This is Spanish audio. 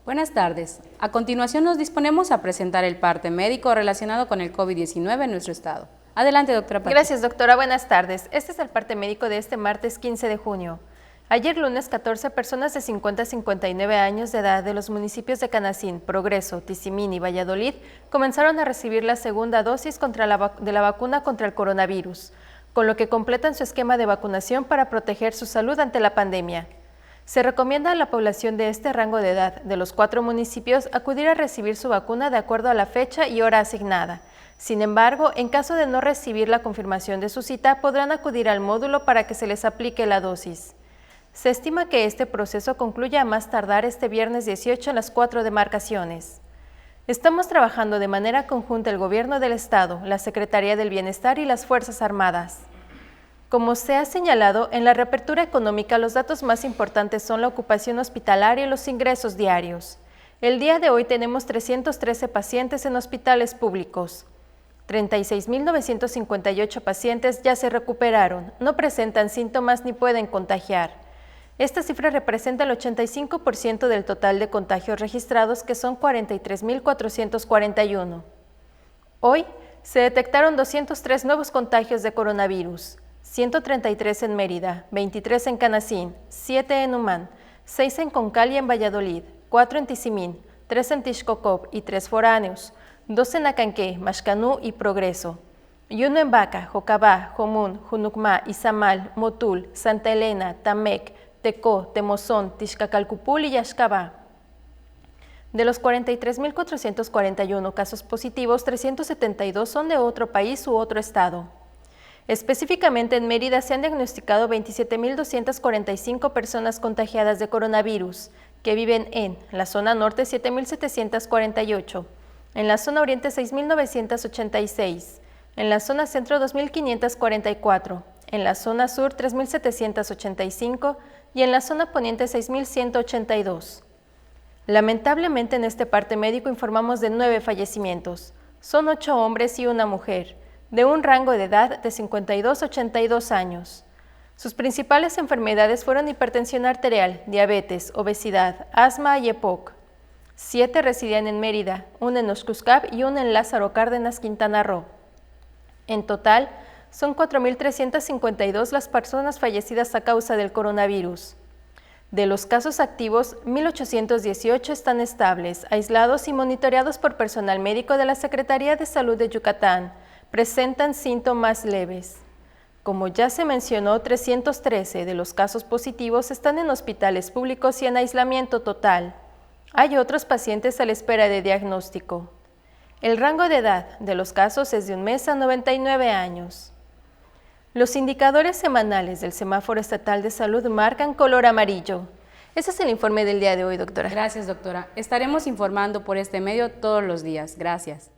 Buenas tardes. A continuación nos disponemos a presentar el parte médico relacionado con el COVID-19 en nuestro estado. Adelante, doctora Pati. Gracias, doctora. Buenas tardes. Este es el parte médico de este martes 15 de junio. Ayer lunes, 14 personas de 50 a 59 años de edad de los municipios de Canacín, Progreso, Tizimín y Valladolid comenzaron a recibir la segunda dosis de la vacuna contra el coronavirus, con lo que completan su esquema de vacunación para proteger su salud ante la pandemia. Se recomienda a la población de este rango de edad de los 4 municipios acudir a recibir su vacuna de acuerdo a la fecha y hora asignada. Sin embargo, en caso de no recibir la confirmación de su cita, podrán acudir al módulo para que se les aplique la dosis. Se estima que este proceso concluya a más tardar este viernes 18 en las 4 demarcaciones. Estamos trabajando de manera conjunta el Gobierno del Estado, la Secretaría del Bienestar y las Fuerzas Armadas. Como se ha señalado, en la reapertura económica los datos más importantes son la ocupación hospitalaria y los ingresos diarios. El día de hoy tenemos 313 pacientes en hospitales públicos. 36.958 pacientes ya se recuperaron, no presentan síntomas ni pueden contagiar. Esta cifra representa el 85% del total de contagios registrados, que son 43.441. Hoy se detectaron 203 nuevos contagios de coronavirus. 133 en Mérida, 23 en Canacín, 7 en Humán, 6 en Concal y en Valladolid, 4 en Tizimín, 3 en Tixcocop y 3 foráneos, 2 en Acanqué, Maxcanú y Progreso, y 1 en Vaca, Jocabá, Jomún, Junucmá, Izamal, Motul, Santa Elena, Tamec, Tecó, Temozón, Tixcacalcupul y Yaxcabá. De los 43.441 casos positivos, 372 son de otro país u otro estado. Específicamente en Mérida se han diagnosticado 27.245 personas contagiadas de coronavirus, que viven en la zona norte 7.748, en la zona oriente 6.986, en la zona centro 2.544, en la zona sur 3.785 y en la zona poniente 6.182. Lamentablemente en este parte médico informamos de 9 fallecimientos. Son 8 hombres y una mujer, de un rango de edad de 52 a 82 años. Sus principales enfermedades fueron hipertensión arterial, diabetes, obesidad, asma y EPOC. 7 residían en Mérida, 1 en Oxcuscap y 1 en Lázaro Cárdenas, Quintana Roo. En total, son 4.352 las personas fallecidas a causa del coronavirus. De los casos activos, 1.818 están estables, aislados y monitoreados por personal médico de la Secretaría de Salud de Yucatán. Presentan síntomas leves. Como ya se mencionó, 313 de los casos positivos están en hospitales públicos y en aislamiento total. Hay otros pacientes a la espera de diagnóstico. El rango de edad de los casos es de 1 mes a 99 años. Los indicadores semanales del Semáforo Estatal de Salud marcan color amarillo. Ese es el informe del día de hoy, doctora. Gracias, doctora. Estaremos informando por este medio todos los días. Gracias.